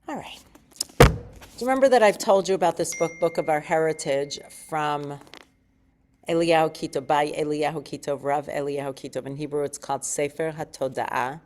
All right. Do you remember that I've told you about this book of our heritage from Eliyahu Kitov, by Eliyahu Kitov, Rav Eliyahu Kitov? In Hebrew, it's called Sefer HaToda'ah,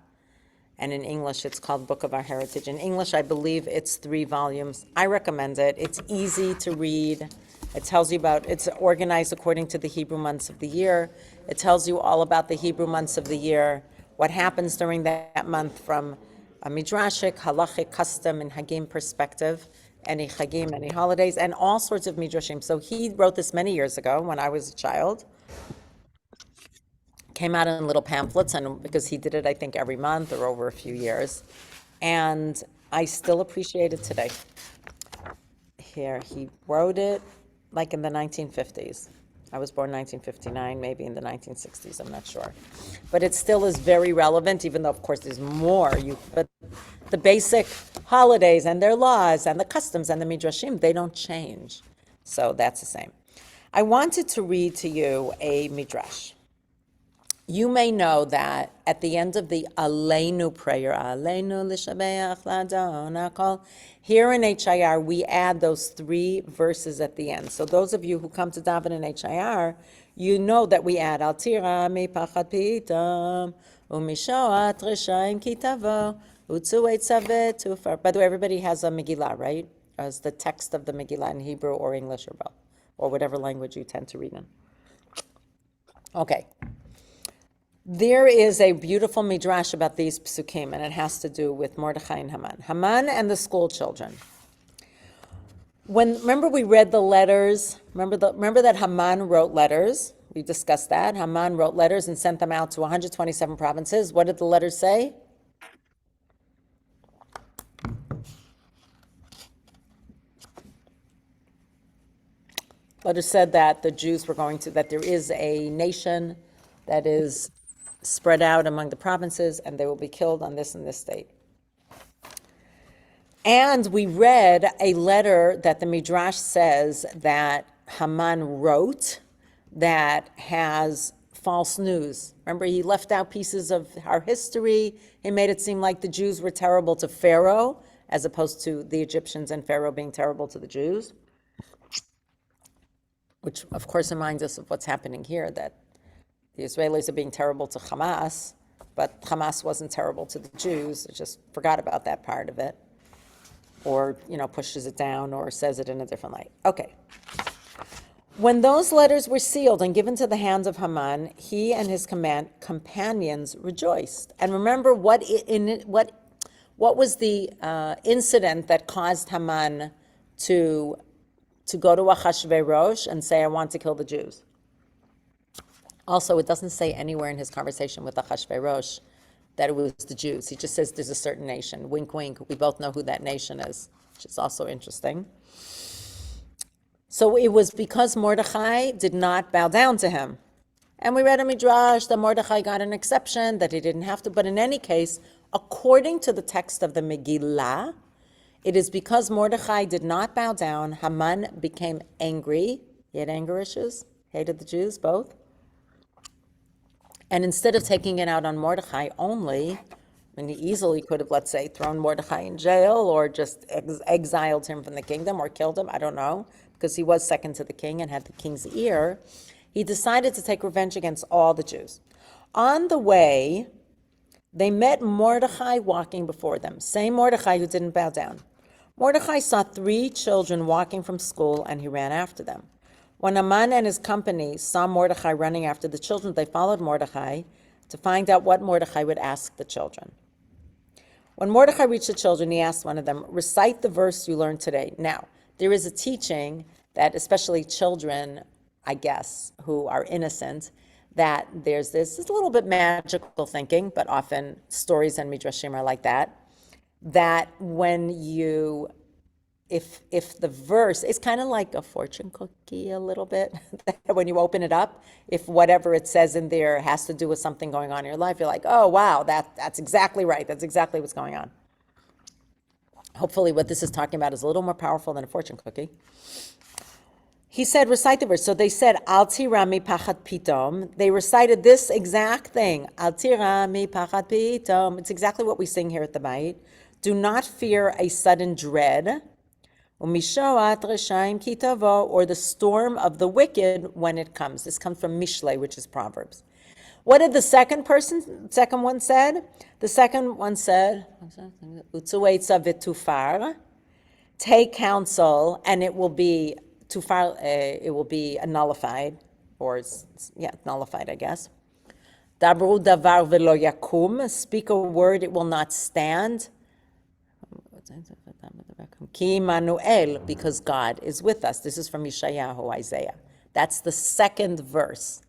and in English, it's called Book of Our Heritage. In English, I believe it's 3 volumes. I recommend it. It's easy to read. It tells you about, it's organized according to the Hebrew months of the year. It tells you all about the Hebrew months of the year, what happens during that month from a midrashic, halachic, custom, and hagim perspective, any hagim, any holidays, and all sorts of midrashim. So he wrote this many years ago when I was a child. Came out in little pamphlets, and because he did it, I think, every month or over a few years. And I still appreciate it today. Here, he wrote it like in the 1950s. I was born 1959, maybe in the 1960s, I'm not sure. But it still is very relevant, even though, of course, there's more. But the basic holidays and their laws and the customs and the midrashim, they don't change. So that's the same. I wanted to read to you a midrash. You may know that at the end of the Aleinu prayer, Aleinu l'shabeach l'adon hakol, here in HIR, we add those 3 verses at the end. So those of you who come to daven in HIR, you know that we add Al tira mipachad pitam umishoat reshaim kitavo utzu etzavet tufar. By the way, everybody has a Megillah, right? As the text of the Megillah in Hebrew or English or both, or whatever language you tend to read in. Okay. There is a beautiful midrash about these psukim, and it has to do with Mordechai and Haman. Haman and the school children. Remember we read the letters. Remember that Haman wrote letters. We discussed that. Haman wrote letters and sent them out to 127 provinces. What did the letters say? Letters said that the Jews were that there is a nation that is spread out among the provinces, and they will be killed on this and this date. And we read a letter that the Midrash says that Haman wrote that has false news. Remember, he left out pieces of our history. He made it seem like the Jews were terrible to Pharaoh, as opposed to the Egyptians and Pharaoh being terrible to the Jews, which, of course, reminds us of what's happening here, that the Israelis are being terrible to Hamas, but Hamas wasn't terrible to the Jews. They just forgot about that part of it, or pushes it down, or says it in a different light. Okay. When those letters were sealed and given to the hands of Haman, he and his companions rejoiced. And remember what was the incident that caused Haman to go to Achashverosh and say, "I want to kill the Jews"? Also, it doesn't say anywhere in his conversation with Achashverosh that it was the Jews. He just says there's a certain nation. Wink, wink. We both know who that nation is, which is also interesting. So it was because Mordechai did not bow down to him. And we read in Midrash that Mordechai got an exception, that he didn't have to. But in any case, according to the text of the Megillah, it is because Mordechai did not bow down, Haman became angry. He had anger issues, hated the Jews, both. And instead of taking it out on Mordechai only, he easily could have, let's say, thrown Mordechai in jail or just exiled him from the kingdom or killed him, I don't know, because he was second to the king and had the king's ear. He decided to take revenge against all the Jews. On the way, they met Mordechai walking before them, same Mordechai who didn't bow down. Mordechai saw 3 children walking from school, and he ran after them. When Haman and his company saw Mordechai running after the children, they followed Mordechai to find out what Mordechai would ask the children. When Mordechai reached the children, he asked one of them, "Recite the verse you learned today." Now, there is a teaching that especially children, I guess, who are innocent, that there's this a little bit magical thinking, but often stories and midrashim are like that when you if the verse, it's kind of like a fortune cookie a little bit. When you open it up, if whatever it says in there has to do with something going on in your life, you're like, oh, wow, that's exactly right. That's exactly what's going on. Hopefully what this is talking about is a little more powerful than a fortune cookie. He said, recite the verse. So they said, Al tirami pachat pitom. They recited this exact thing. Al tirami pachat pitom. It's exactly what we sing here at the Bait. Do not fear a sudden dread. Umishoat reshaim kitavo, or the storm of the wicked when it comes. This comes from Mishle, which is Proverbs. What did the second one said? The second one said, Utsuetza vitufar, take counsel, and it will be tufar. It will be nullified, or nullified, I guess. Dabru davar velo yakum, speak a word, it will not stand. Ki Manuel, because God is with us. This is from Yeshayahu, Isaiah. That's the second verse.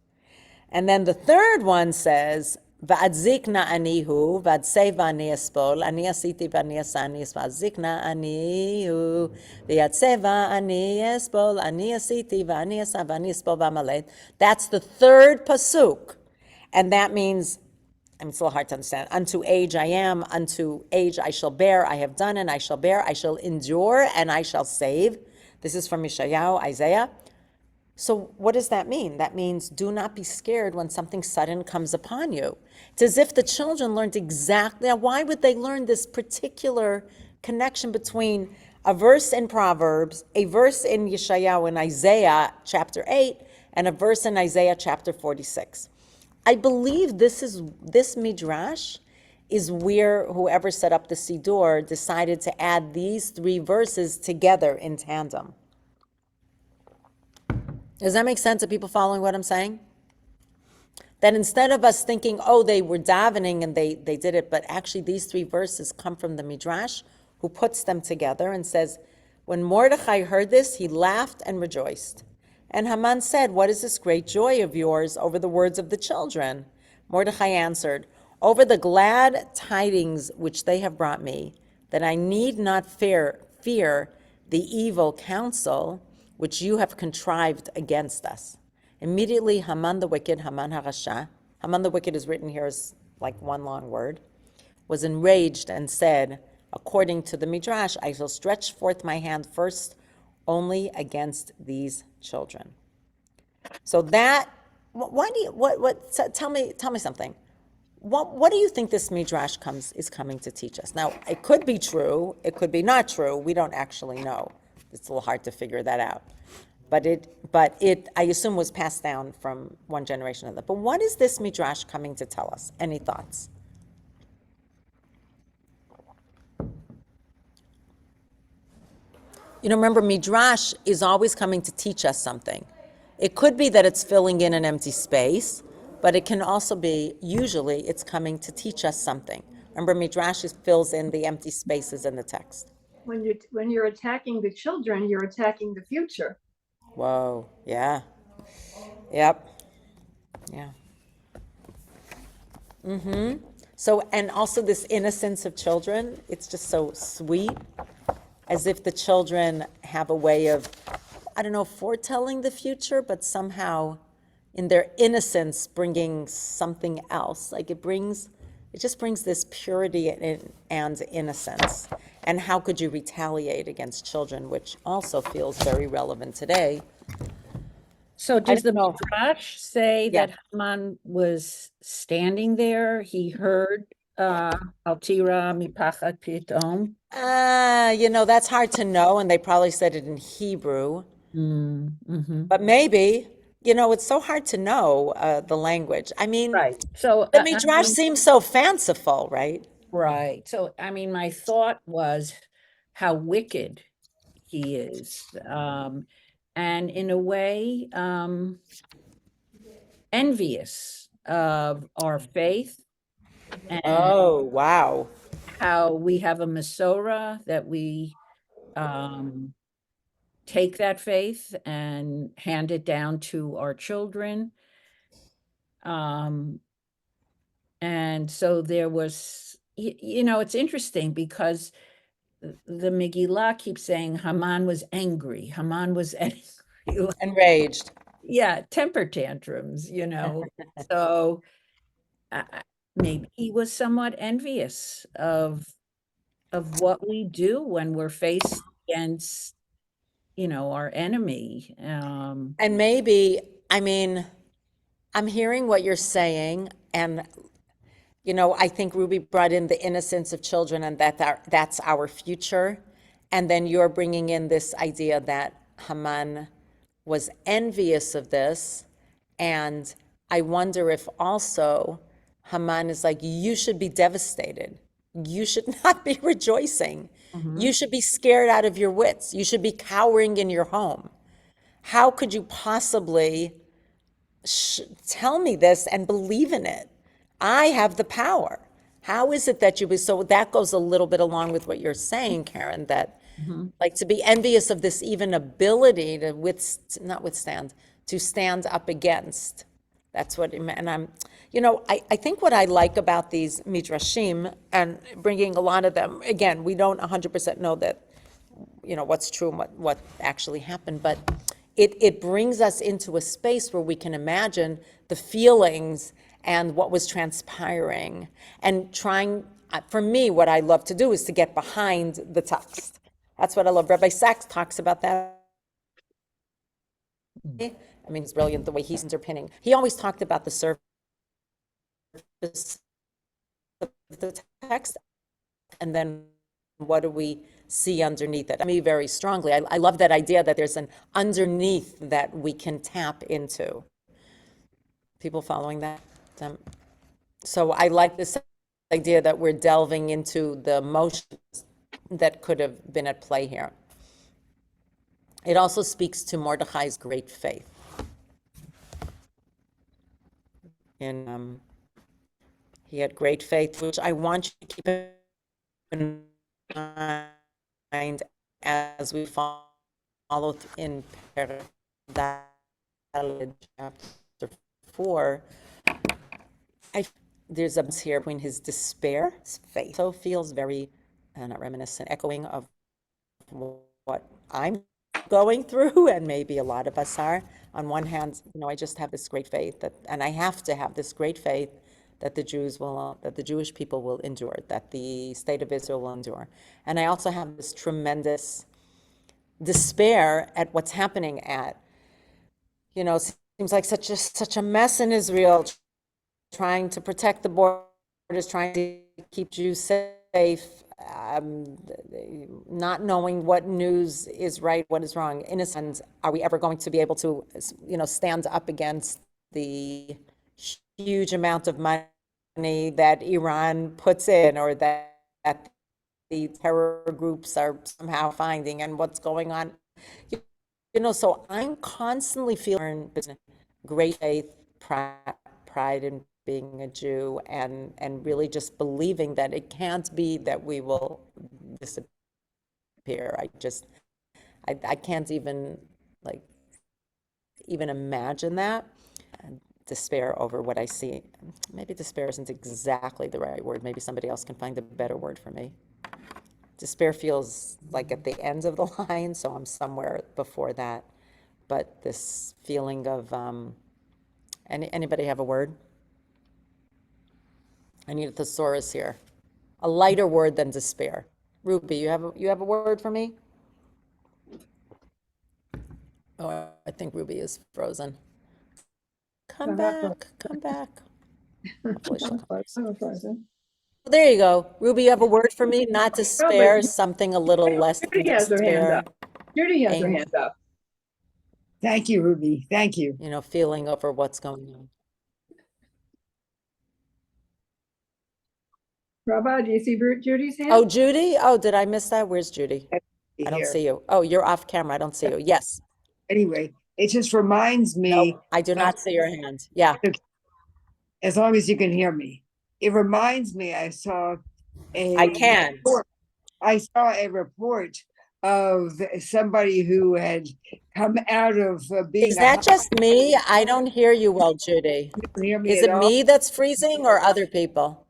And then the third one says, Va'adzikna anihu, va'adseva ani espol, ani asiti v'ani asani, va'adzikna anihu, v'adseva ani espol, ani asiti v'ani asa v'ani espol v'amalet. That's the third pasuk. And that means, it's a little hard to understand. Unto age I am, unto age I shall bear, I have done and I shall bear, I shall endure and I shall save. This is from Yeshayahu, Isaiah. So what does that mean? That means do not be scared when something sudden comes upon you. It's as if the children learned exactly. Now, why would they learn this particular connection between a verse in Proverbs, a verse in Yeshayahu in Isaiah chapter 8, and a verse in Isaiah chapter 46? I believe this midrash is where whoever set up the Siddur decided to add these three verses together in tandem. Does that make sense? Are people following what I'm saying? That instead of us thinking, oh, they were davening and they did it, but actually these three verses come from the Midrash, who puts them together and says, when Mordechai heard this, he laughed and rejoiced. And Haman said, what is this great joy of yours over the words of the children? Mordechai answered, over the glad tidings which they have brought me, that I need not fear the evil counsel which you have contrived against us. Immediately Haman the wicked, Haman HaRasha, Haman the wicked is written here as like one long word, was enraged and said, according to the Midrash, I shall stretch forth my hand first only against these children. So that, why do you, tell me something. What do you think this Midrash is coming to teach us? Now, it could be true, it could be not true, we don't actually know. It's a little hard to figure that out. But it, I assume, was passed down from one generation to another. But what is this Midrash coming to tell us? Any thoughts? Remember, Midrash is always coming to teach us something. It could be that it's filling in an empty space, but it can also be, usually, it's coming to teach us something. Remember, Midrash fills in the empty spaces in the text. When you're attacking the children, you're attacking the future. Whoa, yeah. Yep. Yeah. So, and also this innocence of children, it's just so sweet, as if the children have a way of, I don't know, foretelling the future, but somehow in their innocence bringing something else. Like it just brings this purity and innocence. And how could you retaliate against children, which also feels very relevant today. So does the know. Midrash say Yeah. that Haman was standing there? He heard Altira mipachat pitom. That's hard to know, and they probably said it in Hebrew. Mm-hmm. But maybe, it's so hard to know the language. I mean, Right. So the Midrash seems so fanciful, right? Right. So my thought was how wicked he is, and in a way, envious of our faith and Oh, wow. how we have a Masorah that we take that faith and hand it down to our children. And so there was, it's interesting because the Megillah keeps saying Haman was angry. Haman was angry. Enraged. Yeah, temper tantrums, So maybe he was somewhat envious of what we do when we're faced against our enemy. And maybe, I mean, I'm hearing what you're saying, and I think Ruby brought in the innocence of children and that's our future. And then you're bringing in this idea that Haman was envious of this. And I wonder if also Haman is like, you should be devastated. You should not be rejoicing. You should be scared out of your wits. You should be cowering in your home. How could you possibly tell me this and believe in it? I have the power. How is it that so that goes a little bit along with what you're saying, Karen, that like to be envious of this even ability to not withstand, to stand up against. That's what, and I think what I like about these midrashim and bringing a lot of them, again, we don't 100% know that, what's true and what actually happened, but it brings us into a space where we can imagine the feelings and what was transpiring and trying, for me, what I love to do is to get behind the text. That's what I love. Rabbi Sachs talks about that. I mean, it's brilliant the way he's underpinning. He always talked about the surface of the text and then what do we see underneath it? Me very strongly. I love that idea that there's an underneath that we can tap into. People following that? So I like this idea that we're delving into the emotions that could have been at play here. It also speaks to Mordechai's great faith. He had great faith, which I want you to keep in mind as we follow in Dalet chapter 4. There's a here between his despair, his faith. So feels very, not reminiscent, echoing of what I'm going through, and maybe a lot of us are. On one hand, I just have this great faith and I have to have this great faith that the Jewish people will endure, that the state of Israel will endure. And I also have this tremendous despair at what's happening it seems like such a mess in Israel, trying to protect the borders, trying to keep Jews safe, not knowing what news is right, what is wrong. In a sense, are we ever going to be able to, stand up against the huge amount of money that Iran puts in, or that the terror groups are somehow finding, and what's going on? So I'm constantly feeling great faith, pride in being a Jew, and really just believing that it can't be that we will disappear. I can't even imagine that. Despair over what I see. Maybe despair isn't exactly the right word. Maybe somebody else can find a better word for me. Despair feels like at the end of the line, so I'm somewhere before that. But this feeling of, anybody have a word? I need a thesaurus here. A lighter word than despair. Ruby, you have a word for me? Oh, I think Ruby is frozen. Come back, come back. Hopefully she'll come. I'm frozen. There you go. Ruby, you have a word for me? Not despair, something a little less than Judy has her hand despair. up. Judy has her hand up. Thank you, Ruby. Thank you. Feeling over what's going on. Rabbi, do you see Judy's hand? Oh, Judy? Oh, did I miss that? Where's Judy? I don't Here. see you. Oh, you're off camera. I don't see you. Yes. Anyway, it just reminds me, No, I do not see your hand. Yeah. as long as you can hear me, it reminds me I saw I can. a report of somebody who had come out of being Is that just me? I don't hear you well, Judy. You don't hear me Is at it all? me that's freezing or other people?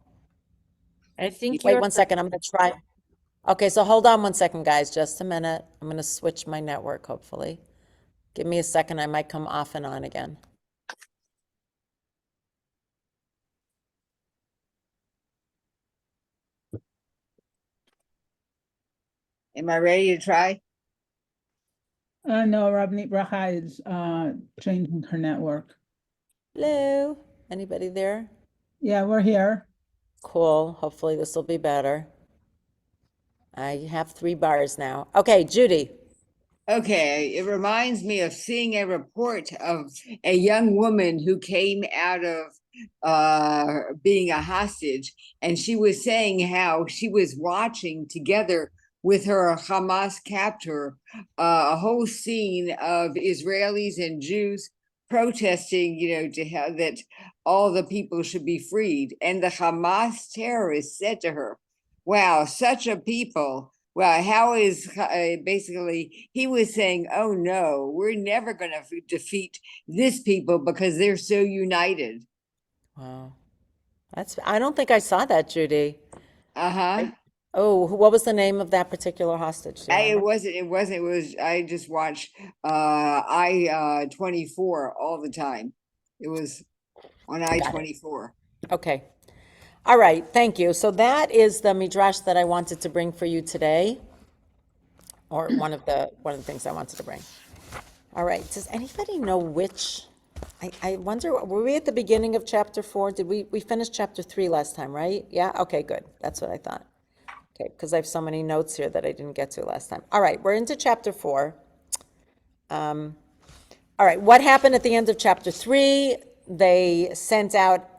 I think Wait you're 1 second. I'm going to try. Okay, so hold on 1 second, guys. Just a minute. I'm going to switch my network, hopefully. Give me a second. I might come off and on again. Am I ready to try? No, Rabbanit Bracha is changing her network. Hello? Anybody there? Yeah, we're here. Cool. Hopefully this will be better. I have 3 bars now. Okay, Judy. Okay, it reminds me of seeing a report of a young woman who came out of being a hostage, and she was saying how she was watching together with her Hamas captor a whole scene of Israelis and Jews protesting, to have that all the people should be freed. And the Hamas terrorists said to her, "Wow, such a people." Well, how is basically he was saying, "Oh no, we're never going to defeat this people because they're so united." Wow. I don't think I saw that, Judy. Uh-huh. Oh, what was the name of that particular hostage? Do you It remember? wasn't. It was. I just watched I-24 all the time. It was on I-24. Okay. All right, thank you. So that is the midrash that I wanted to bring for you today, or one of the things I wanted to bring. All right, does anybody know which? I wonder, were we at the beginning of chapter 4? Did we finished chapter 3 last time, right? Yeah, okay, good. That's what I thought. Okay, because I have so many notes here that I didn't get to last time. All right, we're into chapter 4. All right, what happened at the end of chapter 3? They sent out,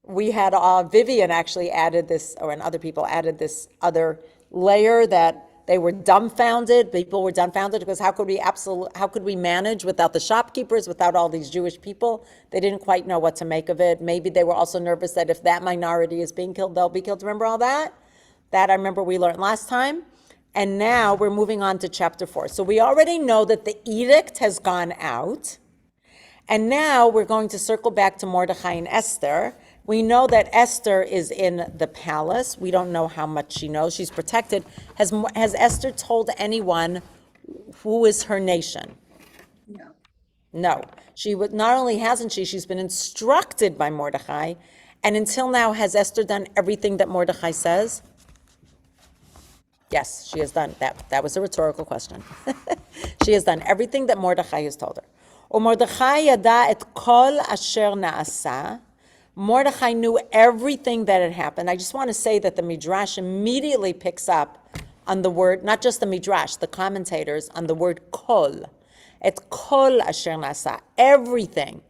we had, Vivian actually added this, and other people added this other layer that they were dumbfounded. People were dumbfounded because how could we manage without the shopkeepers, without all these Jewish people? They didn't quite know what to make of it. Maybe they were also nervous that if that minority is being killed, they'll be killed. Remember all that? That I remember we learned last time. And now we're moving on to chapter 4. So we already know that the edict has gone out. And now we're going to circle back to Mordechai and Esther. We know that Esther is in the palace. We don't know how much she knows. She's protected. Has Esther told anyone who is her nation? No. No. She would, not only hasn't she's been instructed by Mordechai. And until now, has Esther done everything that Mordechai says? Yes, she has done that. That was a rhetorical question. She has done everything that Mordechai has told her. Mordechai yada et kol asher naasa. Mordechai knew everything that had happened. I just want to say that the Midrash immediately picks up on the word, not just the Midrash, the commentators, on the word kol. Et kol asher naasa. Everything.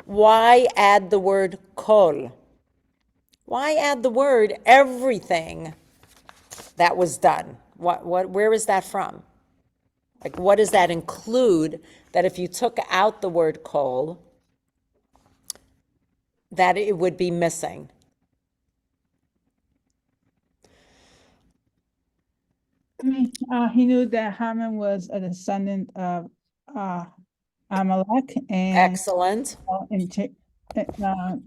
Why add the word kol? Why add the word everything that was done? Where is that from? Like, what does that include? That if you took out the word kol, that it would be missing. He knew that Haman was a descendant of Amalek and Excellent.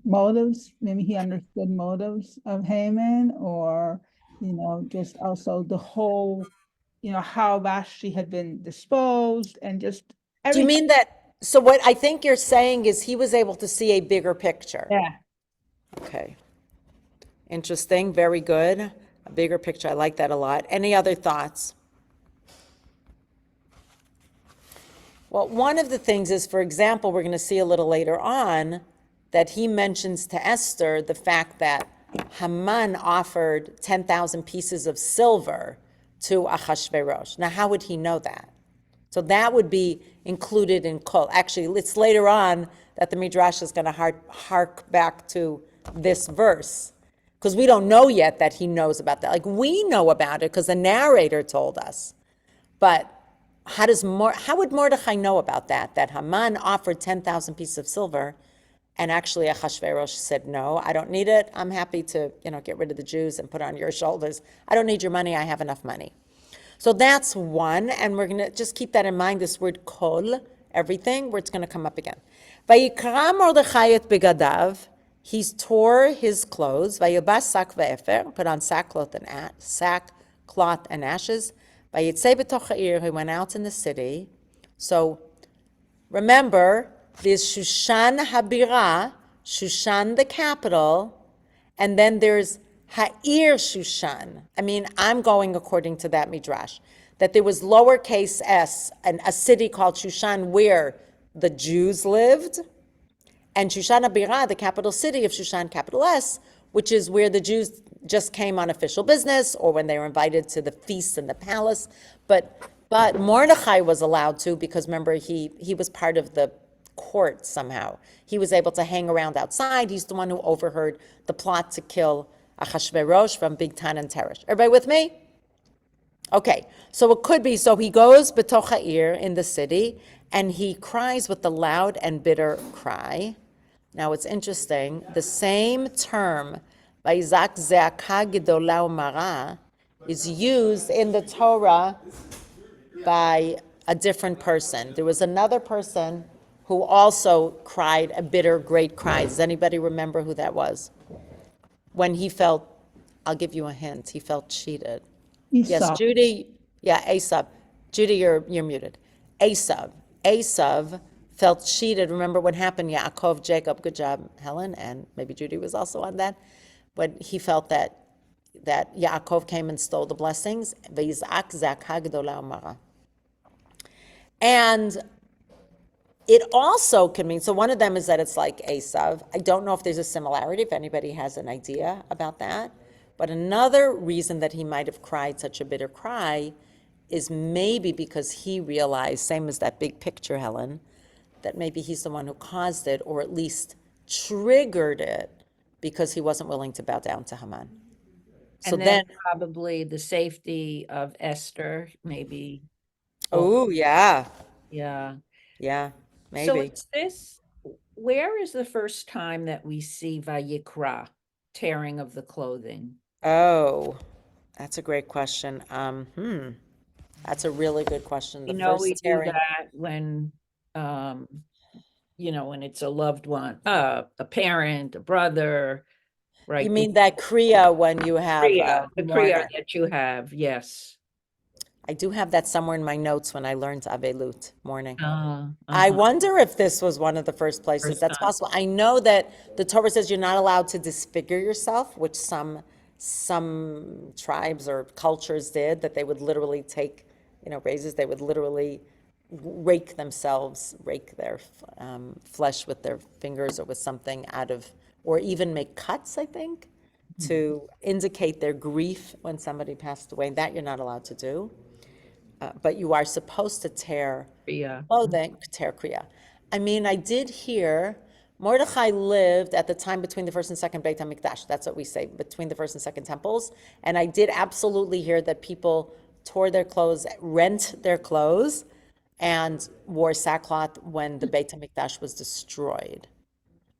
motives. Maybe he understood motives of Haman, or just also the whole, how Vashti had been disposed, and just Do you everything. mean that? So what I think you're saying is he was able to see a bigger picture. Yeah. Okay. Interesting. Very good. A bigger picture. I like that a lot. Any other thoughts? Well, one of the things is, for example, we're going to see a little later on that he mentions to Esther the fact that Haman offered 10,000 pieces of silver to Achashverosh. Now, how would he know that? So that would be included in kol. Actually, it's later on that the Midrash is going to hark back to this verse, because we don't know yet that he knows about that. Like, we know about it because the narrator told us. But how would Mordechai know about that? That Haman offered 10,000 pieces of silver, and actually Achashverosh said, "No, I don't need it. I'm happy to, get rid of the Jews and put it on your shoulders. I don't need your money. I have enough money." So that's one, and we're going to just keep that in mind, this word kol, everything, where it's going to come up again. Vayikra Mordechai et begadav, he tore his clothes, vayilbas sak ve'efer, put on sackcloth and ashes, vayitzei b'toch ha'ir, he went out in the city. So remember, there's Shushan Habira, Shushan the capital, and then there's Ha'ir Shushan. I mean, I'm going according to that midrash. that there was lowercase s, and a city called Shushan where the Jews lived, and Shushan Abirah, the capital city of Shushan, capital S, which is where the Jews just came on official business or when they were invited to the feasts in the palace. But Mordechai was allowed to, because remember, he was part of the court somehow. He was able to hang around outside. He's the one who overheard the plot to kill Achashverosh from Bigtan and Teresh. Everybody with me? Okay, so it could be, so he goes betoch ha'ir, in the city, and he cries with a loud and bitter cry. Now it's interesting, the same term, Vayizak ze'aka gedola u'mara, is used in the Torah by a different person. There was another person who also cried a bitter, great cry. Does anybody remember who that was? When he felt, I'll give you a hint, he felt cheated. Yes, Esau. Judy, yeah, Esav. Judy, you're muted. Esav felt cheated. Remember what happened? Yaakov, Jacob, good job, Helen, and maybe Judy was also on that. When he felt that Yaakov came and stole the blessings. V'yizak zaka gedola u'mara. And it also can mean, so one of them is that it's like Esav. I don't know if there's a similarity, if anybody has an idea about that. But another reason that he might have cried such a bitter cry is maybe because he realized, same as that big picture, Helen, that maybe he's the one who caused it, or at least triggered it, because he wasn't willing to bow down to Haman. So And then probably the safety of Esther, maybe. oh, yeah, Yeah. yeah, So maybe. it's this, where is the first time that we see Vayikra, tearing of the clothing? Oh, that's a great question. That's a really good question. The You know, we first do tearing. that when, when it's a loved one, a parent, a brother, right? You mean that kriya when you have The more? kriya that you have, yes. I do have that somewhere in my notes when I learned Avelut morning. I Uh-huh. wonder if this was one of the first places. First That's time. possible. I know that the Torah says you're not allowed to disfigure yourself, which some tribes or cultures did, that they would literally take, razors, they would literally rake their flesh with their fingers or with something or even make cuts, I think, to indicate their grief when somebody passed away. That you're not allowed to do. But you are supposed to tear Kriya. clothing, tear kriya. I mean, I did hear Mordechai lived at the time between the first and second Beit HaMikdash. That's what we say, between the first and second temples. And I did absolutely hear that people tore their clothes, rent their clothes, and wore sackcloth when the Beit HaMikdash was destroyed.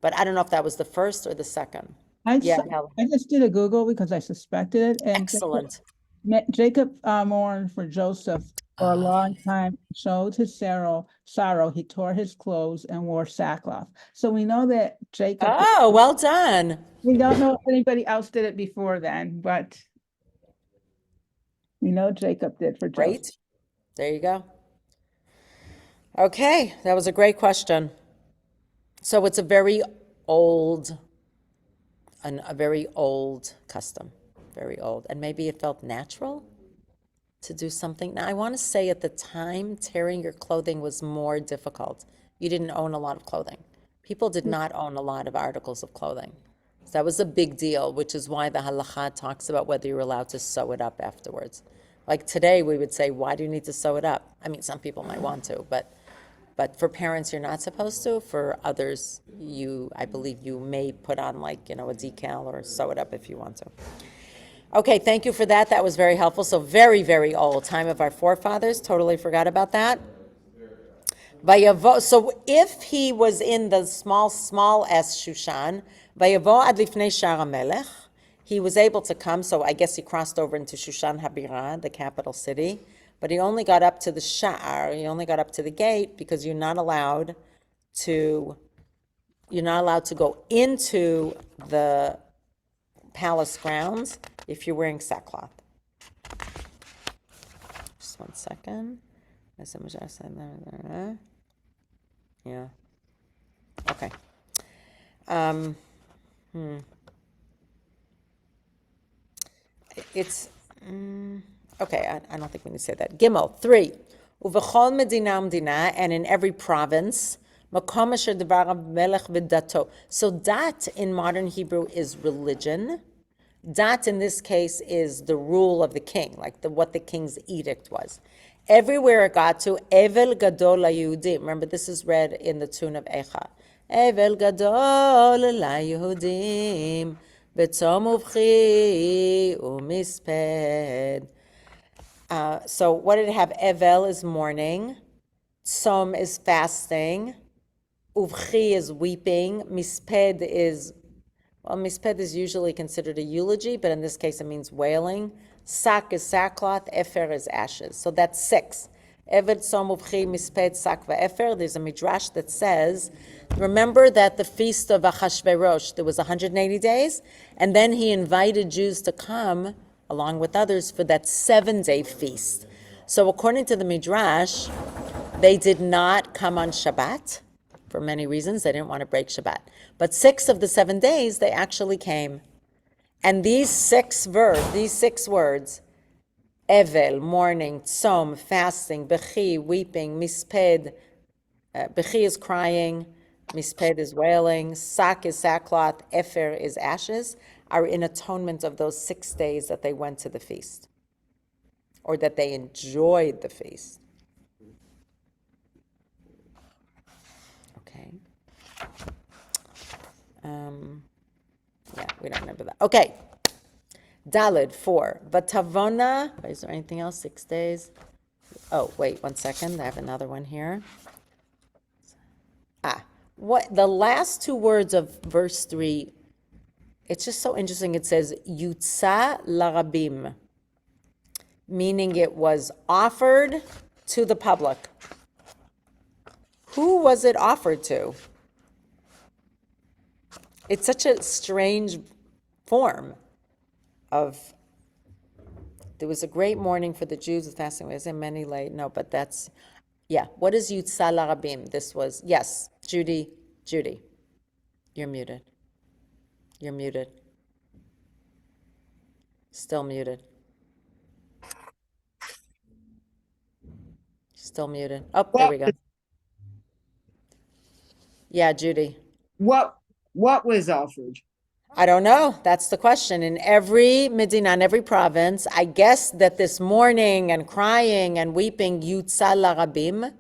But I don't know if that was the first or the second. Yeah, Helen. I just did a Google because I suspected it, and Excellent. Jacob mourned for Joseph for a long time, showed his sorrow. He tore his clothes and wore sackcloth. So we know that Jacob. Oh, well done. We don't know if anybody else did it before then, but we know Jacob did for Joseph. Great. There you go. Okay, that was a great question. So it's a very old custom, very old. And maybe it felt natural to do something. Now, I want to say at the time, tearing your clothing was more difficult. You didn't own a lot of clothing. People did not own a lot of articles of clothing. So that was a big deal, which is why the halakha talks about whether you're allowed to sew it up afterwards. Like today, we would say, why do you need to sew it up? I mean, some people might want to, but for parents, you're not supposed to. For others, I believe you may put on a decal or sew it up if you want to. Okay, thank you for that. That was very helpful. So very, very old, time of our forefathers. Totally forgot about that. So if he was in the small s Shushan, Vayavo ad lifnei Shar HaMelech, he was able to come. So I guess he crossed over into Shushan Habirah, the capital city. But he only got up to the Sha'ar, he only got up to the gate, because you're not allowed to go into the palace grounds if you're wearing sackcloth. Just one second. Yeah. Okay. It's Okay, I don't think we need to say that. Gimel, 3. Uvechol medina umdina, and in every province, makom asher devarav melech v'dato. So dat in modern Hebrew is religion. Dat in this case is the rule of the king, like what the king's edict was. Everywhere it got to, Evel Gadol LaYehudim. Remember, this is read in the tune of Echa. Evel Gadol LaYehudim, B'tzom Uvchi Umisped. So what did it have? Evel is mourning, Tzom is fasting, Uvchi is weeping, Misped is, well, misped is usually considered a eulogy, but in this case it means wailing. Sak is sackcloth, efer is ashes. So that's 6. Eved som uvchi misped sak va'efer. There's a midrash that says, remember that the feast of Achashverosh, there was 180 days, and then he invited Jews to come, along with others, for that 7-day feast. So according to the midrash, they did not come on Shabbat for many reasons. They didn't want to break Shabbat. But 6 of the 7 days, they actually came. And these 6 words, Evel, mourning, Tzom, fasting, Bechi, weeping, Misped, Bechi is crying, Misped is wailing, Sak is sackcloth, Efer is ashes, are in atonement of those 6 days that they went to the feast, or that they enjoyed the feast. Okay. Yeah, we don't remember that. Okay. Dalid, 4. Vatavona, is there anything else? 6 days. Oh, wait, 1 second. I have another one here. What the last 2 words of verse 3, it's just so interesting. It says, Yutza larabim, meaning it was offered to the public. Who was it offered to? It's such a strange form of, there was a great mourning for the Jews with fasting. Was there many late? No, but that's, yeah. What is Yutzah Larabim? This was, yes, Judy, you're muted. You're muted. Still muted. Still muted. Oh, there we go. Yeah, Judy. What was offered? I don't know. That's the question. In every Medina, in every province, I guess that this mourning and crying and weeping, Yutzah Larabim.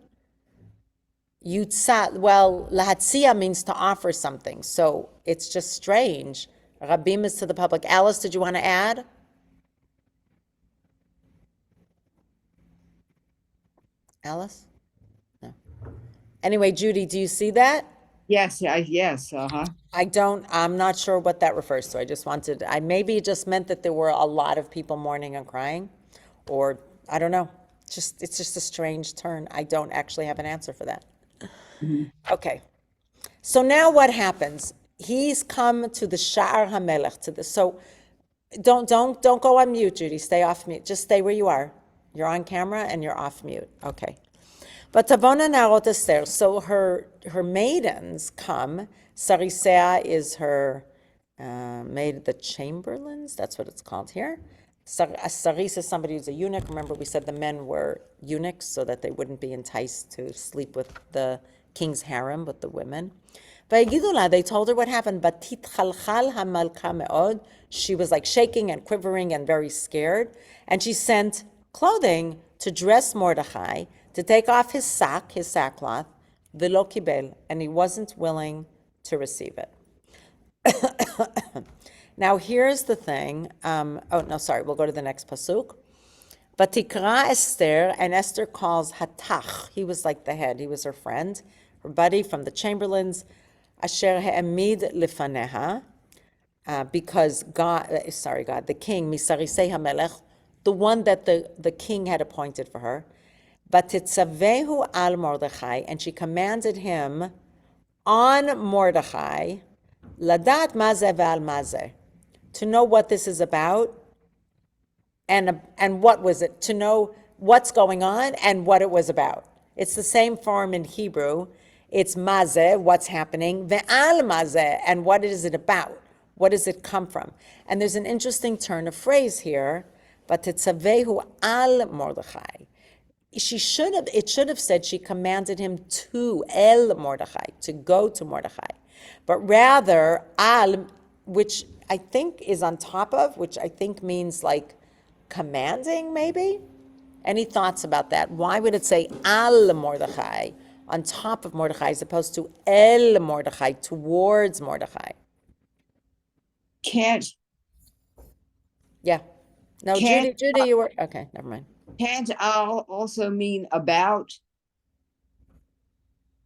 Yutzah, well, Lahatzia means to offer something. So it's just strange. Rabim is to the public. Alice, did you want to add? Alice? No. Anyway, Judy, do you see that? Yes, yes, I'm not sure what that refers to. I just wanted, maybe it just meant that there were a lot of people mourning and crying, or I don't know. It's just a strange turn. I don't actually have an answer for that. Okay. So now what happens? He's come to the Sha'ar HaMelech, so don't go on mute, Judy. Stay off mute. Just stay where you are. You're on camera and you're off mute. Okay. But Tavona Narot Esther, so her maidens come. Sarisea is her maid, the chamberlains. That's what it's called here. Saris is somebody who's a eunuch. Remember, we said the men were eunuchs so that they wouldn't be enticed to sleep with the king's harem, with the women. They told her what happened. But titchalchal hamalka meod. She was like shaking and quivering and very scared. And she sent clothing to dress Mordechai, to take off his sackcloth, v'lo kibel, and he wasn't willing to receive it. Now here's the thing. We'll go to the next pasuk. Vatikra Esther, and Esther calls Hatach. He was like the head. He was her friend, her buddy from the chamberlains. Asher ha'emid lifaneha, because the king, Misarisei HaMelech, the one that the king had appointed for her. But Titzavehu al Mordechai, and she commanded him on Mordechai, Ladat mazeh ve'al mazeh, to know what this is about, and what was it, to know what's going on and what it was about. It's the same form in Hebrew. It's mazeh, what's happening, ve'al mazeh, and what is it about? What does it come from? And there's an interesting turn of phrase here. Vatetzavehu al Mordechai. It should have said she commanded him to El Mordechai, to go to Mordechai. But rather, al, which I think is on top of, which I think means like commanding, maybe? Any thoughts about that? Why would it say al Mordechai, on top of Mordechai, as opposed to El Mordechai, towards Mordechai? Can't Yeah. No, Can't- Judy, you were, okay, never mind. can't al also mean about?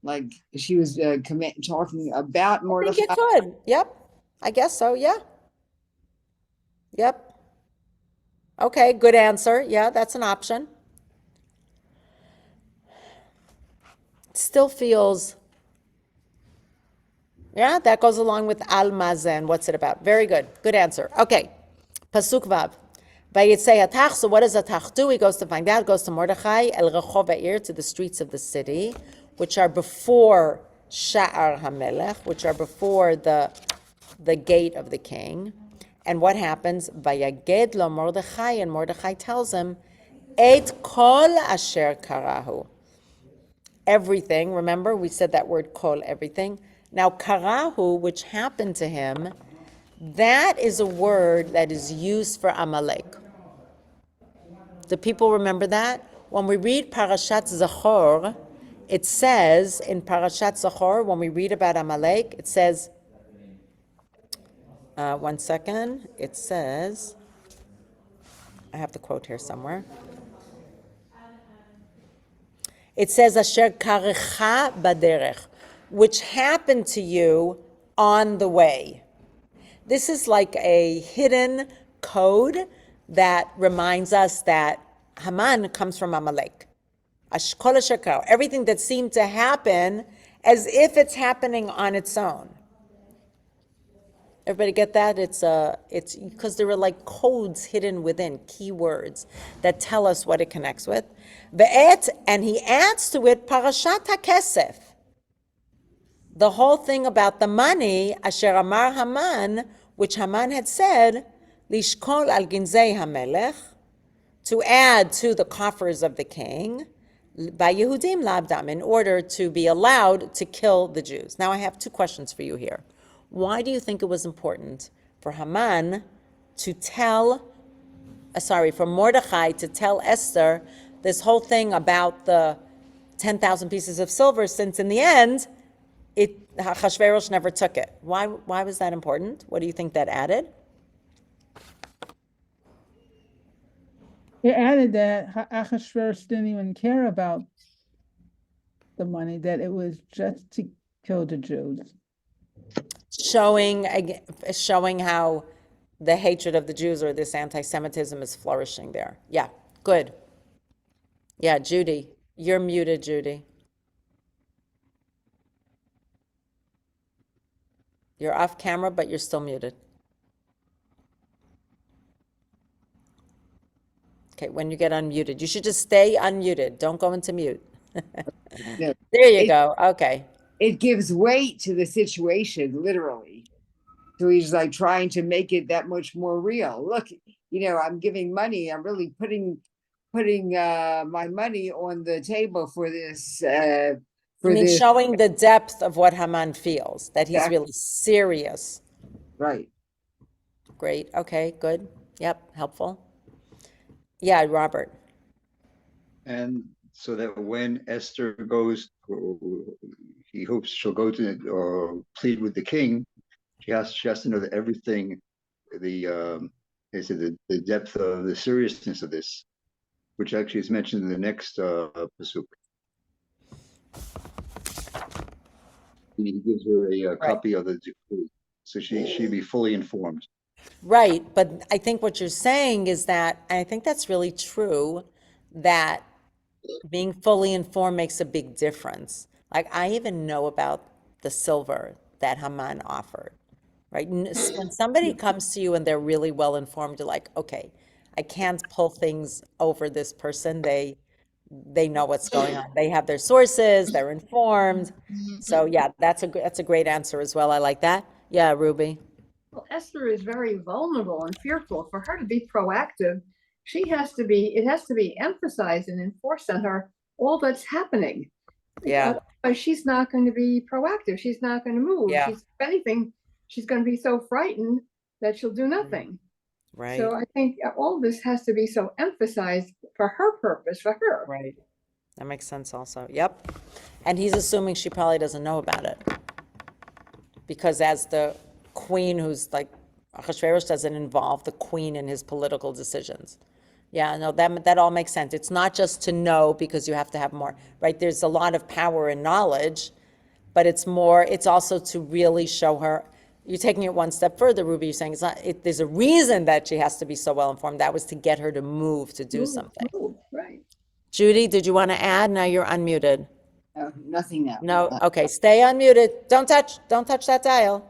Like she was talking about I think Mordechai. it could. Yep. I guess so. Yeah. Yep. Okay, good answer. Yeah, that's an option. Still feels, yeah, that goes along with al mazen. What's it about? Very good. Good answer. Okay. Pasuk Vav. Vayitzei Atach. So what does Atach do? He goes to find out, goes to Mordechai, El Rechov Ha'ir, to the streets of the city, which are before Sha'ar HaMelech, which are before the gate of the king. And what happens? Vayaged lo Mordechai, and Mordechai tells him, Et kol asher karahu. Everything, remember, we said that word kol, everything. Now, karahu, which happened to him, that is a word that is used for Amalek. Do people remember that? When we read Parashat Zachor, it says in Parashat Zachor, when we read about Amalek, it says, one second, it says, I have the quote here somewhere. It says, Asher karecha baderech, which happened to you on the way. This is like a hidden code that reminds us that Haman comes from Amalek. Kol asher kara, everything that seemed to happen as if it's happening on its own. Everybody get that? It's because there are like codes hidden within, keywords that tell us what it connects with. Ve'et, and he adds to it Parashat HaKesef. The whole thing about the money, Asher Amar Haman, which Haman had said, Lishkol al Ginzei HaMelech, to add to the coffers of the king, by Yehudim Labdam, in order to be allowed to kill the Jews. Now I have two questions for you here. Why do you think it was important for Haman to tell, for Mordechai to tell Esther this whole thing about the 10,000 pieces of silver, since in the end, Achashverosh never took it? Why was that important? What do you think that added? It added that Achashverosh didn't even care about the money, that it was just to kill the Jews. Showing how the hatred of the Jews or this anti-Semitism is flourishing there. Yeah, good. Yeah, Judy, you're muted, Judy. You're off camera, but you're still muted. Okay, when you get unmuted, you should just stay unmuted. Don't go into mute. No, There you go. Okay. it gives weight to the situation, literally. So he's like trying to make it that much more real. Look, I'm giving money. I'm really putting my money on the table for this. I mean, showing the depth of what Haman feels, that he's really serious. Right. Great. Okay, good. Yep, helpful. Yeah, Robert. And so that when Esther goes, he hopes she'll go to or plead with the king. She has to know that everything, they said the depth of the seriousness of this, which actually is mentioned in the next pasuk. He gives her a copy of the decree, so she'd be fully informed. Right, but I think what you're saying is that, and I think that's really true, that being fully informed makes a big difference. Like, I even know about the silver that Haman offered, right? When somebody comes to you and they're really well informed, you're like, okay, I can't pull things over this person. They know what's going on. They have their sources, they're informed. So yeah, that's a great answer as well. I like that. Yeah, Ruby. Well, Esther is very vulnerable and fearful. For her to be proactive, it has to be emphasized and enforced on her, all that's happening. Yeah. Otherwise, she's not going to be proactive. She's not going to move. Yeah. If anything, she's going to be so frightened that she'll do nothing. Right. So I think all this has to be so emphasized for her purpose, for her. Right. That makes sense also. Yep. And he's assuming she probably doesn't know about it. Because as the queen who's like, Ahasuerus doesn't involve the queen in his political decisions. Yeah, no, that all makes sense. It's not just to know because you have to have more, right? There's a lot of power in knowledge, but it's also to really show her. You're taking it one step further, Ruby. You're saying there's a reason that she has to be so well informed. That was to get her to move, to do something. Right. Judy, did you want to add? Now you're unmuted. Nothing now. No, okay, stay unmuted. Don't touch that dial.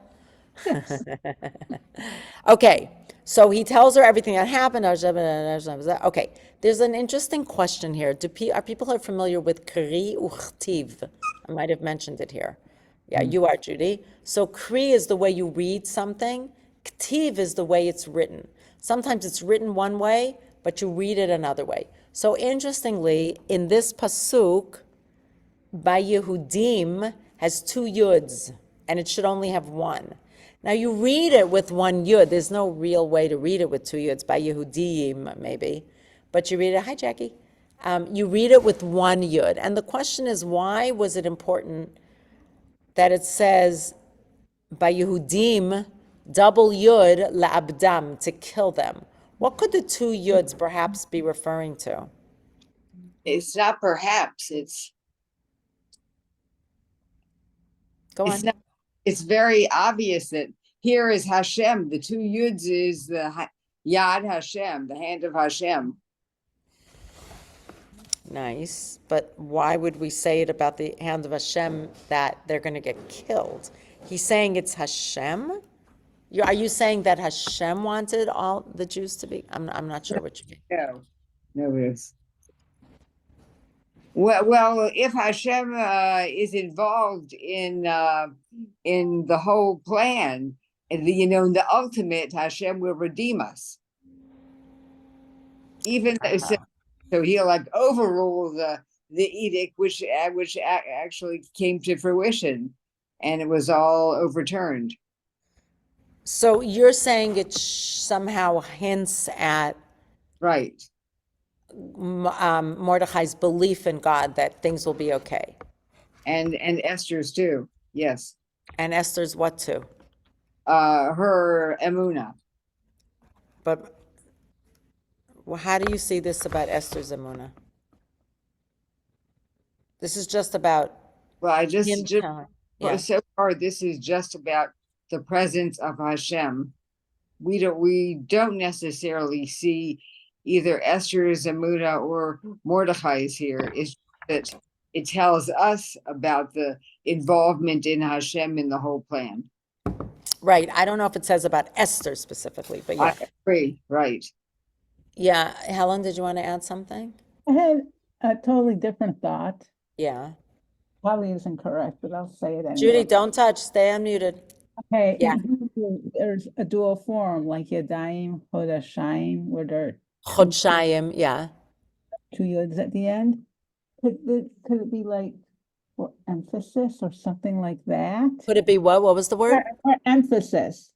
Okay, so he tells her everything that happened. Okay, there's an interesting question here. Are people familiar with kri uchtiv? I might have mentioned it here. Yeah, you are, Judy. So kri is the way you read something. Ktiv is the way it's written. Sometimes it's written one way, but you read it another way. So interestingly, in this pasuk, by Yehudim has two yuds, and it should only have one. Now you read it with one yud. There's no real way to read it with two yuds. By Yehudim, maybe, but you read it. Hi, Jackie. You read it with one yud, and the question is, why was it important that it says by Yehudim double yud la'abdam, to kill them? What could the two yuds perhaps be referring to? It's not perhaps, Go on. it's not, it's very obvious that here is Hashem. The two yuds is the Yad Hashem, the hand of Hashem. Nice, but why would we say it about the hand of Hashem that they're going to get killed? He's saying it's Hashem? Are you saying that Hashem wanted all the Jews to be? I'm not sure what you mean. No, it is. Well, if Hashem is involved in the whole plan, and in the ultimate, Hashem will redeem us. Even so he'll like overrule the edict, which actually came to fruition, and it was all overturned. So you're saying it somehow hints at Right. Mordechai's belief in God that things will be okay. And Esther's too. Yes. And Esther's what too? Her emunah. But how do you see this about Esther's emunah? This is just about Well, I just yeah. so far this is just about the presence of Hashem. We don't necessarily see either Esther's emunah or Mordechai's here. It's that it tells us about the involvement in Hashem in the whole plan. Right. I don't know if it says about Esther specifically, but yeah. I agree. Right. Yeah. Helen, did you want to add something? I had a totally different thought. Yeah. Probably isn't correct, but I'll say it anyway. Judy, don't touch. Stay unmuted. Okay. Yeah. There's a dual form like Yadayim, Hodashayim, where there are Chodshayim, yeah. two yods at the end. Could it be like for emphasis or something like that? Could it be what? What was the word? Or emphasis.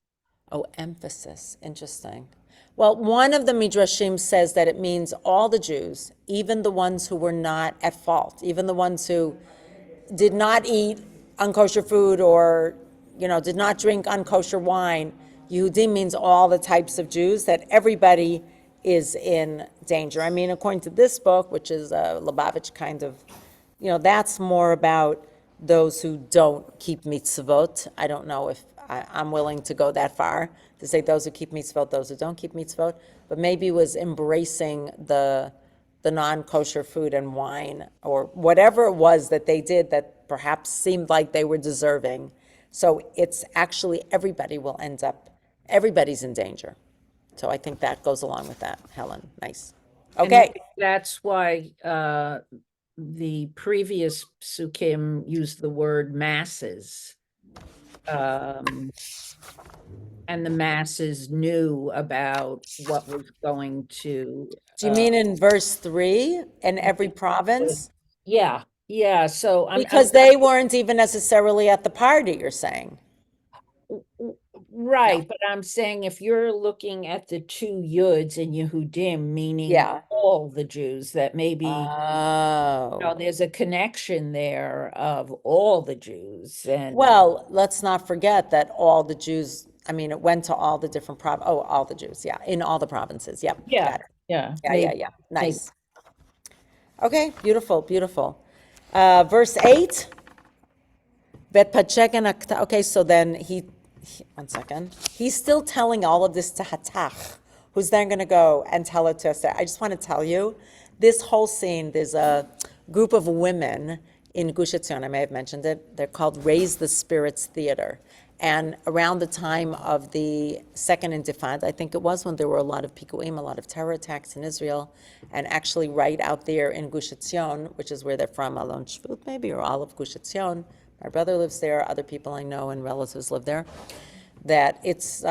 Oh, emphasis. Interesting. Well, one of the Midrashim says that it means all the Jews, even the ones who were not at fault, even the ones who did not eat unkosher food or, did not drink unkosher wine. Yehudim means all the types of Jews, that everybody is in danger. I mean, according to this book, which is a Lubavitch kind of, that's more about those who don't keep mitzvot. I don't know if I'm willing to go that far to say those who keep mitzvot, those who don't keep mitzvot, but maybe was embracing the non-kosher food and wine or whatever it was that they did that perhaps seemed like they were deserving. So it's actually everybody's in danger. So I think that goes along with that, Helen. Nice. Okay. And that's why the previous psukim used the word masses. And the masses knew about what was going to Do you mean in verse 3 in every Yeah. province? Yeah. So Because they weren't even necessarily at the party, you're saying? right, but I'm saying if you're looking at the two Yuds in Yehudim, meaning Yeah. all the Jews, that maybe Oh. there's a connection there of all the Jews and Well, let's not forget that all the Jews, I mean, it went to all the different all the Jews, yeah, in all the provinces. Yep, yeah, got it. yeah, Yeah, maybe, yeah. maybe. Nice. Okay, beautiful, beautiful. Verse 8. Okay, so then one second. He's still telling all of this to Hatach, who's then going to go and tell it to Esther. I just want to tell you, this whole scene, there's a group of women in Gush Etzion, I may have mentioned it. They're called Raise the Spirits Theater. And around the time of the Second Intifada, I think it was, when there were a lot of pikuim, a lot of terror attacks in Israel, and actually right out there in Gush Etzion, which is where they're from, Alon Shvut maybe, or all of Gush Etzion. My brother lives there, other people I know and relatives live there. That it's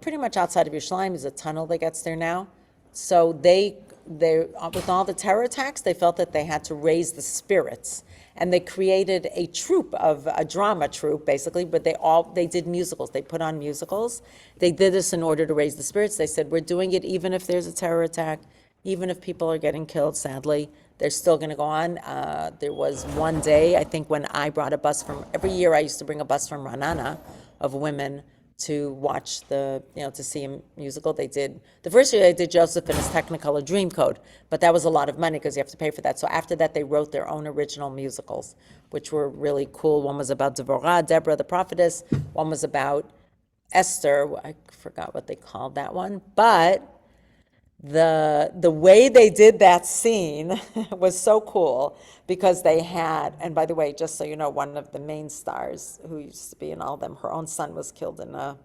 pretty much outside of Yerushalayim. There's a tunnel that gets there now. So they with all the terror attacks, they felt that they had to raise the spirits, and they created a drama troupe, basically. But they did musicals. They put on musicals. They did this in order to raise the spirits. They said, we're doing it even if there's a terror attack, even if people are getting killed. Sadly, they're still going to go on. There was one day, I think, when I brought a bus from. Every year, I used to bring a bus from Ranana of women to watch to see a musical. They did, the first year they did Joseph and his Technicolor Dreamcoat, but that was a lot of money because you have to pay for that. So after that, they wrote their own original musicals, which were really cool. One was about Deborah the prophetess. One was about Esther. I forgot what they called that one, but the way they did that scene was so cool because they had, and by the way, just so you know, one of the main stars who used to be in all of them, her own son was killed in the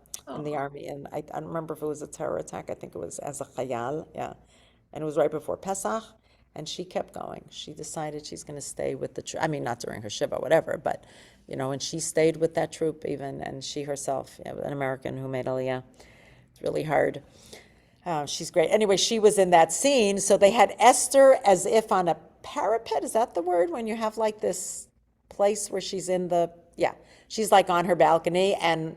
army, and I don't remember if it was a terror attack. I think it was as a chayal, yeah, and it was right before Pesach, and she kept going. She decided she's going to stay with the troop. I mean, not during her shiva, whatever, but and she stayed with that troop even, and she herself, an American who made Aliyah. It's really hard. She's great. Anyway, she was in that scene. So they had Esther as if on a parapet. Is that the word? When you have like this place where she's she's like on her balcony, and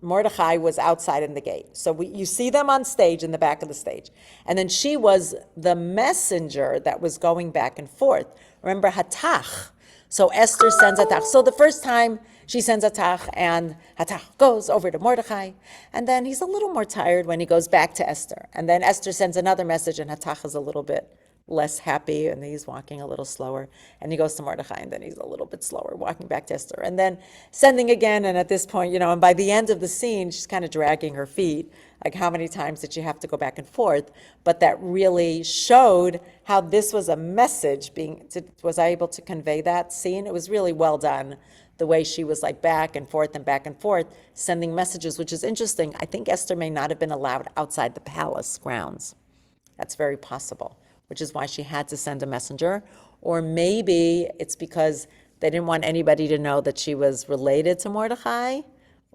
Mordechai was outside in the gate. So you see them on stage in the back of the stage. And then she was the messenger that was going back and forth. Remember, Hatach. So Esther sends Hatach. So the first time she sends Hatach, and Hatach goes over to Mordechai, and then he's a little more tired when he goes back to Esther. And then Esther sends another message, and Hatach is a little bit less happy, and he's walking a little slower. And he goes to Mordechai, and then he's a little bit slower, walking back to Esther. And then sending again, and at this point, and by the end of the scene, she's kind of dragging her feet. Like, how many times did she have to go back and forth? But that really showed how this was a message was I able to convey that scene? It was really well done, the way she was like back and forth, sending messages, which is interesting. I think Esther may not have been allowed outside the palace grounds. That's very possible, which is why she had to send a messenger. Or maybe it's because they didn't want anybody to know that she was related to Mordechai,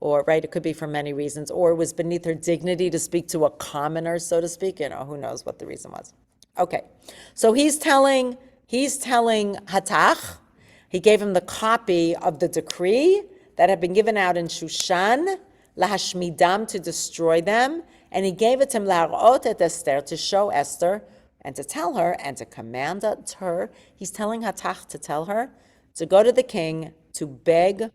or, right, it could be for many reasons, or it was beneath her dignity to speak to a commoner, so to speak. Who knows what the reason was. Okay, so he's telling Hatach, he gave him the copy of the decree that had been given out in Shushan, lahashmidam, to destroy them, and he gave it to him, la'arot et Esther, to show Esther, and to tell her, and to command her. He's telling Hatach to tell her to go to the king to beg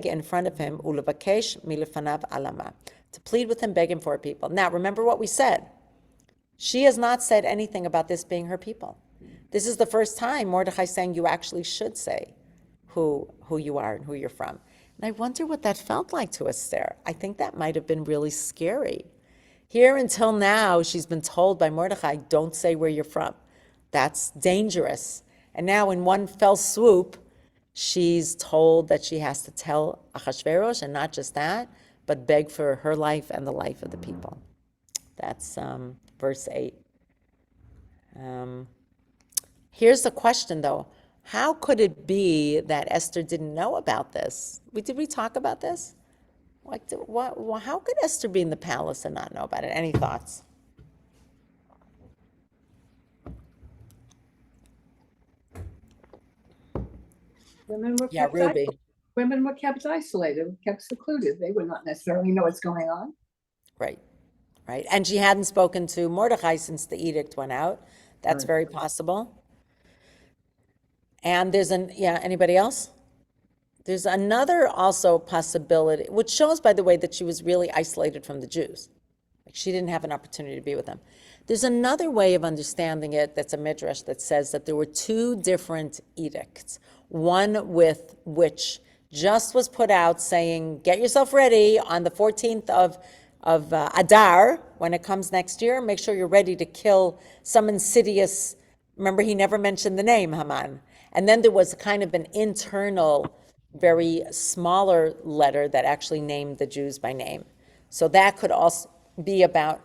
in front of him, ulevakesh milefanav alama, to plead with him, beg him for people. Now, remember what we said. She has not said anything about this being her people. This is the first time Mordechai saying you actually should say who you are and who you're from. And I wonder what that felt like to Esther. I think that might have been really scary. Here until now, she's been told by Mordechai, don't say where you're from. That's dangerous. And now in one fell swoop, she's told that she has to tell Achashverosh, and not just that, but beg for her life and the life of the people. That's verse 8. Here's the question, though. How could it be that Esther didn't know about this? Did we talk about this? How could Esther be in the palace and not know about it? Any thoughts? Women were Yeah, kept Ruby. women were kept isolated, kept secluded. They would not necessarily know what's going on. Right, right. And she hadn't spoken to Mordecai since the edict went out. That's Right. very possible. And anybody else? There's another also possibility, which shows, by the way, that she was really isolated from the Jews. Like she didn't have an opportunity to be with them. There's another way of understanding it that's a midrash that says that there were two different edicts. One with which just was put out saying, get yourself ready on the 14th of Adar, when it comes next year, make sure you're ready to kill some insidious, remember he never mentioned the name Haman. And then there was kind of an internal, very smaller letter that actually named the Jews by name. So that could also be about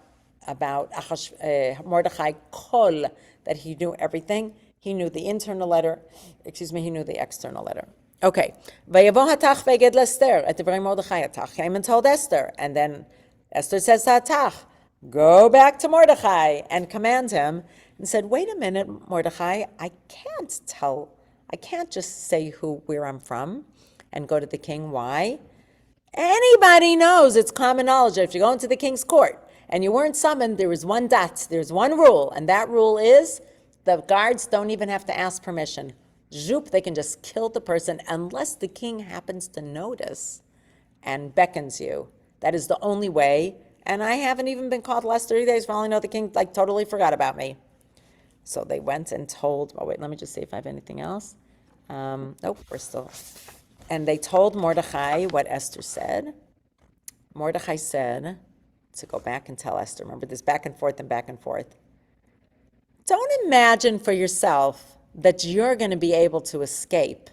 Mordechai Kol, that he knew everything. He knew the internal letter, he knew the external letter. Okay. Vayavo hatach veged l'Esther, et divrei Mordechai. Hatach came and told Esther, and then Esther says to Hatach, go back to Mordechai and command him, and said, wait a minute, Mordechai, I can't just say where I'm from and go to the king. Why? Anybody knows, it's common knowledge that if you go into the king's court and you weren't summoned, there is one there's one rule, and that rule is the guards don't even have to ask permission. Zoop, they can just kill the person unless the king happens to notice and beckons you. That is the only way. And I haven't even been called the last 30 days. For all I know, the king totally forgot about me. So they went and told, wait, let me just see if I have anything else. Nope, we're still. And they told Mordechai what Esther said. Mordechai said, to go back and tell Esther, remember this back and forth and back and forth. Don't imagine for yourself that you're going to be able to escape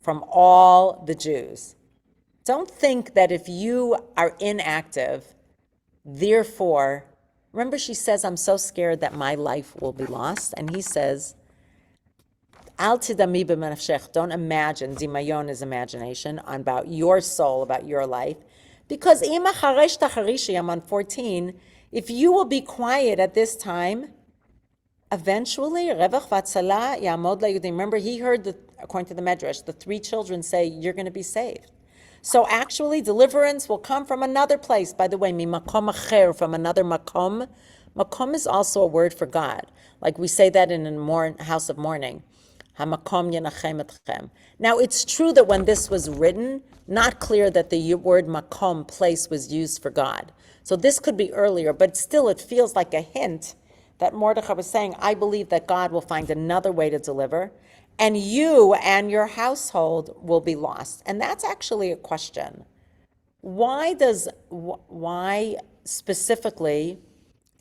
from all the Jews. Don't think that if you are inactive, therefore, remember she says, I'm so scared that my life will be lost. And he says, Al tidami b'menafshech, don't imagine, dimayon is imagination, about your soul, about your life. Because ima charesh tacharishi, I'm on 14, if you will be quiet at this time, eventually, revach vatzala yamod la'yudim. Remember, he heard, according to the Medrash, the three children say, you're going to be saved. So actually, deliverance will come from another place. By the way, mimakom acher, from another makom. Makom is also a word for God. Like we say that in a house of mourning. Hamakom yenachem etchem. Now, it's true that when this was written, not clear that the word makom, place, was used for God. So this could be earlier, but still it feels like a hint that Mordechai was saying, I believe that God will find another way to deliver, and you and your household will be lost. And that's actually a question. Why specifically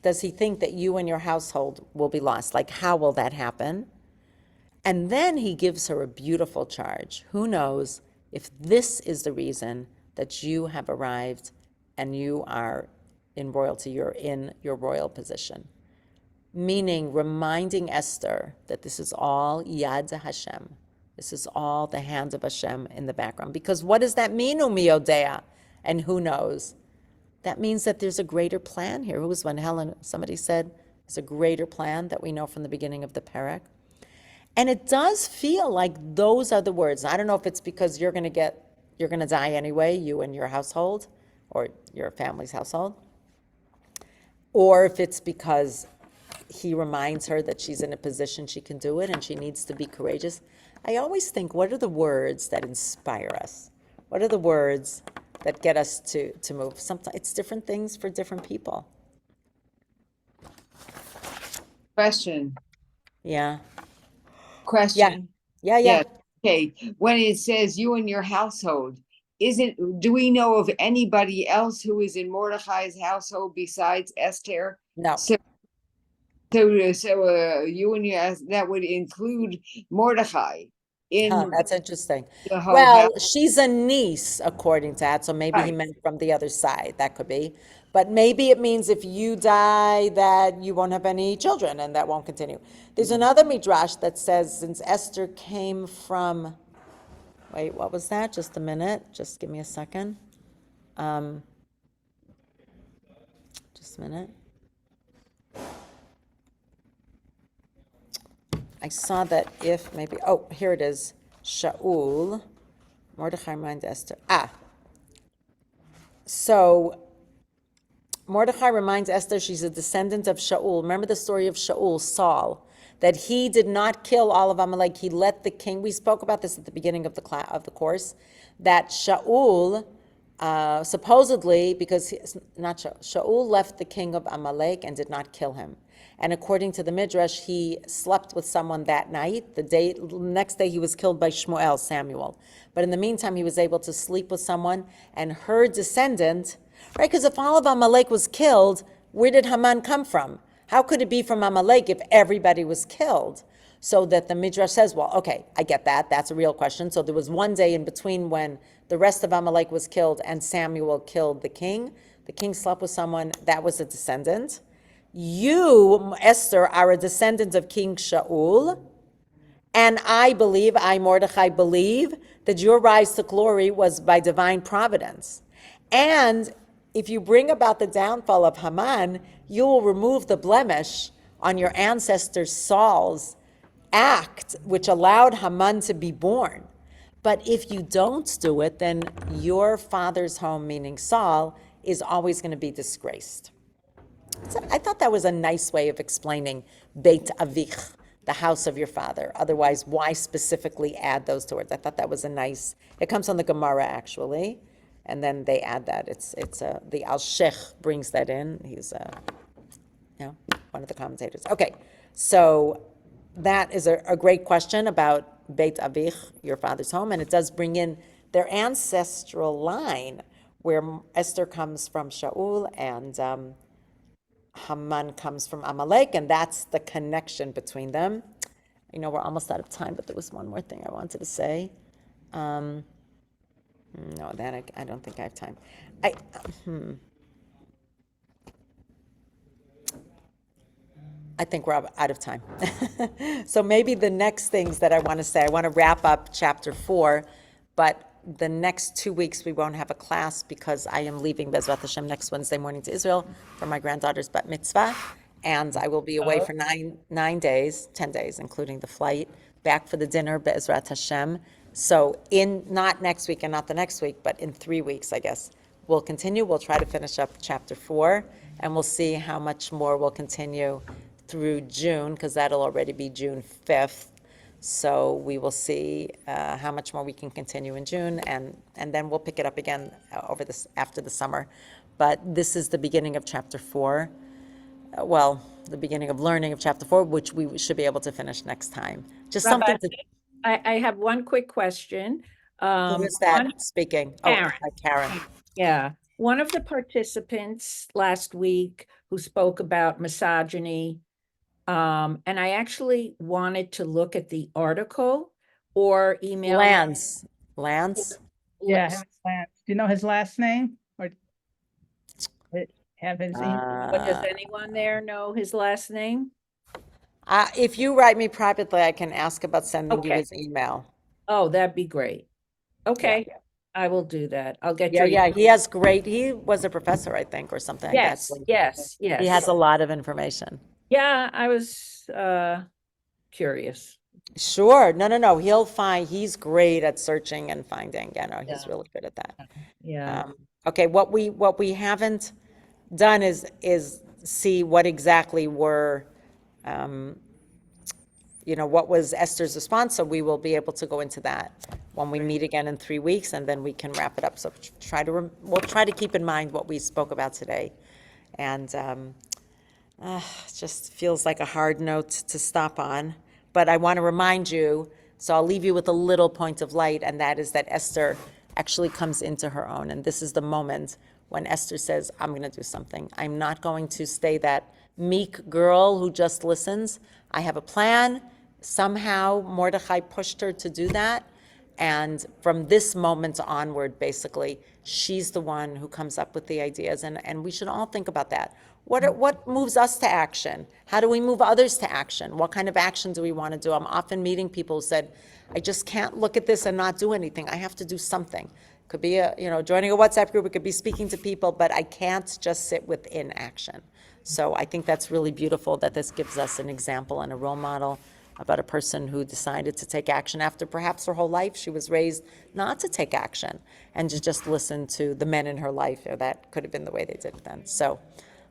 does he think that you and your household will be lost? Like, how will that happen? And then he gives her a beautiful charge. Who knows if this is the reason that you have arrived and you are in royalty, you're in your royal position. Meaning reminding Esther that this is all Yad Hashem. This is all the hand of Hashem in the background. Because what does that mean, Umiodea? And who knows? That means that there's a greater plan here. Who was when somebody said, there's a greater plan that we know from the beginning of the parak. And it does feel like those are the words. I don't know if it's because you're going to die anyway, you and your household, or your family's household, or if it's because he reminds her that she's in a position she can do it and she needs to be courageous. I always think, what are the words that inspire us? What are the words that get us to move? Sometimes it's different things for different people. Question. Yeah. Question. Yeah. Yes. Okay. When it says you and your household, do we know of anybody else who is in Mordechai's household besides Esther? No. So you and your, that would include Mordechai in That's interesting. the whole Well, house. she's a niece, according to that, so maybe he Right. meant from the other side. That could be. But maybe it means if you die, that you won't have any children, and that won't continue. There's another midrash that says, since Esther came from, wait, what was that? Just a minute. Just give me a second. Just a minute. I saw that if maybe, oh, here it is. Shaul, Mordechai reminds Esther. So Mordechai reminds Esther she's a descendant of Shaul. Remember the story of Shaul, Saul, that he did not kill all of Amalek. He let the king. We spoke about this at the beginning of the course. That Shaul, supposedly, because not Shaul left the king of Amalek and did not kill him. And according to the Midrash, he slept with someone that night. The next day he was killed by Shmuel, Samuel. But in the meantime, he was able to sleep with someone, and her descendant, right? Because if all of Amalek was killed, where did Haman come from? How could it be from Amalek if everybody was killed? So that the Midrash says, well, okay, I get that. That's a real question. So there was one day in between when the rest of Amalek was killed and Samuel killed the king. The king slept with someone that was a descendant. You, Esther, are a descendant of King Shaul. And I, Mordechai, believe that your rise to glory was by divine providence. And if you bring about the downfall of Haman, you will remove the blemish on your ancestor Saul's act, which allowed Haman to be born. But if you don't do it, then your father's home, meaning Saul, is always going to be disgraced. So I thought that was a nice way of explaining Beit Avich, the house of your father. Otherwise, why specifically add those two words? I thought that was a nice. It comes on the Gemara actually, and then they add that. It's the Al Sheikh brings that in. He's one of the commentators. Okay, so that is a great question about Beit Avich, your father's home, and it does bring in their ancestral line, where Esther comes from Shaul and Haman comes from Amalek, and that's the connection between them. I know we're almost out of time, but there was one more thing I wanted to say. No, that I don't think I have time. I think we're out of time. So maybe the next things that I want to say, I want to wrap up chapter 4, but the next 2 weeks we won't have a class because I am leaving Bezrat Hashem next Wednesday morning to Israel for my granddaughter's bat mitzvah, and I will be away for 10 days, including the flight, back for the dinner, Bezrat Hashem. So not next week and not the next week, but in 3 weeks, I guess, we'll continue. We'll try to finish up chapter 4, and we'll see how much more we'll continue through June, because that'll already be June 5th. So we will see how much more we can continue in June, and then we'll pick it up again after the summer. But this is the beginning of chapter 4. The beginning of learning of chapter 4, which we should be able to finish next time. Just Rabbi, something to. I have one quick question. Who is that speaking? Karen. Oh, Karen. Yeah. One of the participants last week who spoke about misogyny, and I actually wanted to look at the article or email. Lance. Yeah, his last. Do you know his last name? Or have his email? But does anyone there know his last name? If you write me privately, I can ask about sending you Okay. his email. Oh, that'd be great. Okay, I will do that. I'll get your. Yeah, he was a professor, I think, or something like that. Yes. He has a lot of information. Yeah, I was curious. Sure. No. He's great at searching and finding. He's really good at that. Yeah. Okay, what we haven't done is see what exactly were, what was Esther's response. So we will be able to go into that when we meet again in 3 weeks, and then we can wrap it up. So we'll try to keep in mind what we spoke about today, and it just feels like a hard note to stop on. But I want to remind you, so I'll leave you with a little point of light, and that is that Esther actually comes into her own. And this is the moment when Esther says, I'm going to do something. I'm not going to stay that meek girl who just listens. I have a plan. Somehow Mordechai pushed her to do that. And from this moment onward, basically, she's the one who comes up with the ideas. And we should all think about that. What moves us to action? How do we move others to action? What kind of action do we want to do? I'm often meeting people who said, I just can't look at this and not do anything. I have to do something. Could be joining a WhatsApp group, it could be speaking to people, but I can't just sit within action. So I think that's really beautiful that this gives us an example and a role model about a person who decided to take action after perhaps her whole life she was raised not to take action and to just listen to the men in her life, or that could have been the way they did it then. So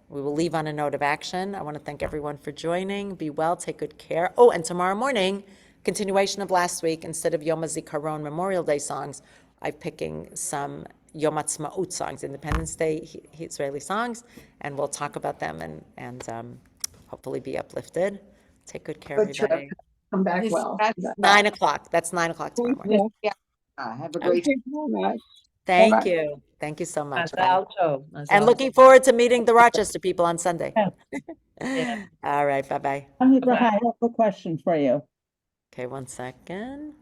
we will leave on a note of action. I want to thank everyone for joining. Be well, take good care. Oh, and tomorrow morning, continuation of last week, instead of Yom HaZikaron Memorial Day songs, I'm picking some Yom Ha'atzmaut songs, Independence Day Israeli songs, and we'll talk about them and hopefully be uplifted. Take good care, Good trip. everybody. Come back This- well. that's- 9 o'clock. That's 9 o'clock tomorrow morning. Yeah. Have a great. Thank you very much. Thank Bye-bye. you. Thank you so much. Bye. Mazal tov, mazal And looking forward to meeting the Rochester people on Sunday. Yeah. All right. Bye-bye. Bracha, Bye-bye. I have a question for you. Okay, one second.